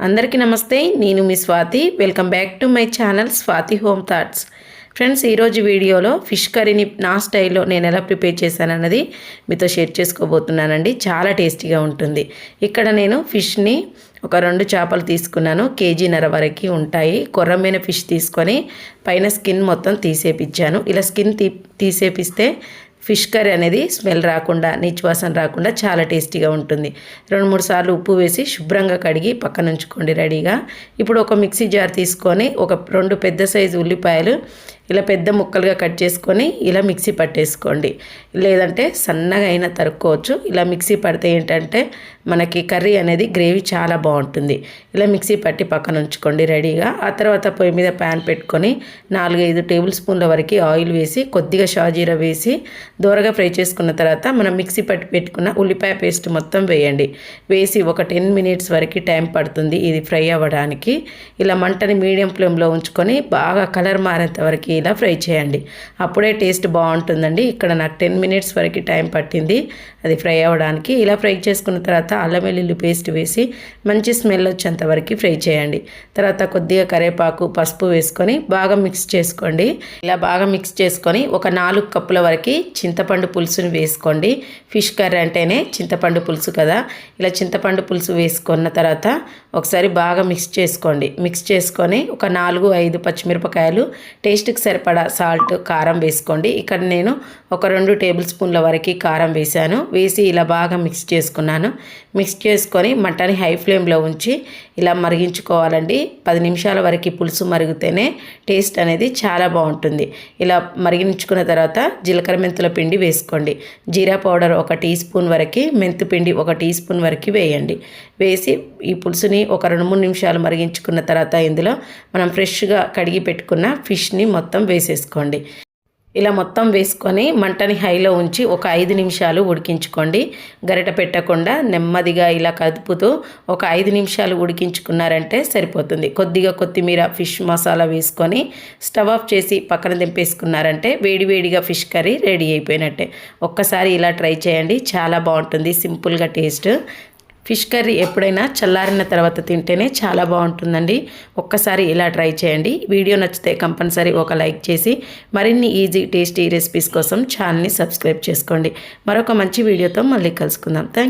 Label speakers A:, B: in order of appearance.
A: అందరికీ నమస్తే. నేను మీ Swathi. Welcome back to my channel Swathi home thoughts. Friends, ఈరోజు వీడియోలో ఫిష్ కర్రీని నా స్టైల్లో నేను ఎలా ప్రిపేర్ చేశానన్నది మీతో షేర్ చేసుకోబోతున్నానండి. చాలా టేస్టీగా ఉంటుంది. ఇక్కడ నేను ఫిష్ని ఒక 2 చేపలు తీసుకున్నాను. కేజీన్నర వరకు ఉంటాయి. కొర్రమైన ఫిష్ తీసుకొని పైన స్కిన్ మొత్తం తీసేపించాను. ఇలా స్కిన్ తీసేపిస్తే ఫిష్ కర్రీ అనేది స్మెల్ రాకుండా, నీచువాసన రాకుండా చాలా టేస్టీగా ఉంటుంది. 2-3 సార్లు ఉప్పు వేసి శుభ్రంగా కడిగి పక్కన ఉంచుకోండి రెడీగా. ఇప్పుడు ఒక మిక్సీ జార్ తీసుకొని ఒక 2 పెద్ద సైజు ఉల్లిపాయలు ఇలా పెద్ద ముక్కలుగా కట్ చేసుకొని ఇలా మిక్సీ పట్టేసుకోండి. లేదంటే సన్నగా అయినా తరుక్కోవచ్చు. ఇలా మిక్సీ పడితే ఏంటంటే మనకి కర్రీ అనేది గ్రేవీ చాలా బాగుంటుంది. ఇలా మిక్సీ పట్టి పక్కన ఉంచుకోండి రెడీగా. ఆ తర్వాత పొయ్యి మీద ప్యాన్ పెట్టుకొని 4-5 టేబుల్ స్పూన్ల వరకు ఆయిల్ వేసి కొద్దిగా షాజీరా వేసి దూరగా ఫ్రై చేసుకున్న తర్వాత మనం మిక్సీ పట్టి పెట్టుకున్న ఉల్లిపాయ పేస్ట్ మొత్తం వేయండి. వేసి ఒక 10 మినిట్స్ వరకు టైం పడుతుంది ఇది ఫ్రై అవ్వడానికి. ఇలా మంటని మీడియం ఫ్లేమ్లో ఉంచుకొని బాగా కలర్ మారేంత వరకు ఇలా ఫ్రై చేయండి. అప్పుడే టేస్ట్ బాగుంటుందండి. ఇక్కడ నాకు 10 మినిట్స్ వరకు టైం పట్టింది అది ఫ్రై అవ్వడానికి. ఇలా ఫ్రై చేసుకున్న తర్వాత అల్లం వెల్లుల్లి పేస్ట్ వేసి మంచి స్మెల్ వచ్చేంత వరకు ఫ్రై చేయండి. తర్వాత కొద్దిగా కరివేపాకు, పసుపు వేసుకొని బాగా మిక్స్ చేసుకోండి. ఇలా బాగా మిక్స్ చేసుకొని ఒక 4 కప్పుల వరకు చింతపండు పులుసుని వేసుకోండి. ఫిష్ కర్రీ అంటేనే చింతపండు పులుసు కదా. ఇలా చింతపండు పులుసు వేసుకున్న తర్వాత ఒకసారి బాగా మిక్స్ చేసుకోండి. మిక్స్ చేసుకొని ఒక 4-5 పచ్చిమిరపకాయలు, టేస్ట్కి సరిపడా సాల్ట్, కారం వేసుకోండి. ఇక్కడ నేను ఒక 2 టేబుల్ స్పూన్ల వరకు కారం వేసాను. వేసి ఇలా బాగా మిక్స్ చేసుకున్నాను. మిక్స్ చేసుకొని మంటని హై ఫ్లేమ్లో ఉంచి ఇలా మరిగించుకోవాలండి. 10 నిమిషాల వరకు పులుసు మరిగితేనే టేస్ట్ అనేది చాలా బాగుంటుంది. ఇలా మరిగించుకున్న తర్వాత జీలకర్ర మెంతుల పిండి వేసుకోండి. జీరా పౌడర్ 1 టీ స్పూన్ వరకు, మెంతు పిండి 1 టీ స్పూన్ వరకు వేయండి. వేసి ఈ పులుసుని ఒక 2-3 నిమిషాలు మరిగించుకున్న తర్వాత ఇందులో మనం ఫ్రెష్గా కడిగి పెట్టుకున్న ఫిష్ని మొత్తం వేసేసుకోండి. ఇలా మొత్తం వేసుకొని మంటని హైలో ఉంచి ఒక 5 నిమిషాలు ఉడికించుకోండి. గరిట పెట్టకుండా నెమ్మదిగా ఇలా కదుపుతూ ఒక 5 నిమిషాలు ఉడికించుకున్నారంటే సరిపోతుంది. కొద్దిగా కొత్తిమీర, ఫిష్ మసాలా వేసుకొని స్టవ్ ఆఫ్ చేసి పక్కన దింపేసుకున్నారంటే వేడివేడిగా ఫిష్ కర్రీ రెడీ అయిపోయినట్టే. ఒక్కసారి ఇలా ట్రై చేయండి. చాలా బాగుంటుంది. సింపుల్గా టేస్ట్. ఫిష్ కర్రీ ఎప్పుడైనా చల్లారిన తర్వాత తింటేనే చాలా బాగుంటుందండి. ఒక్కసారి ఇలా ట్రై చేయండి. వీడియో నచ్చితే కంపల్సరీ ఒక లైక్ చేసి మరిన్ని ఈజీ టేస్టీ రెసిపీస్ కోసం ఛానల్ని సబ్స్క్రైబ్ చేసుకోండి. మరొక మంచి వీడియోతో మళ్ళీ కలుసుకుందాం. థ్యాంక్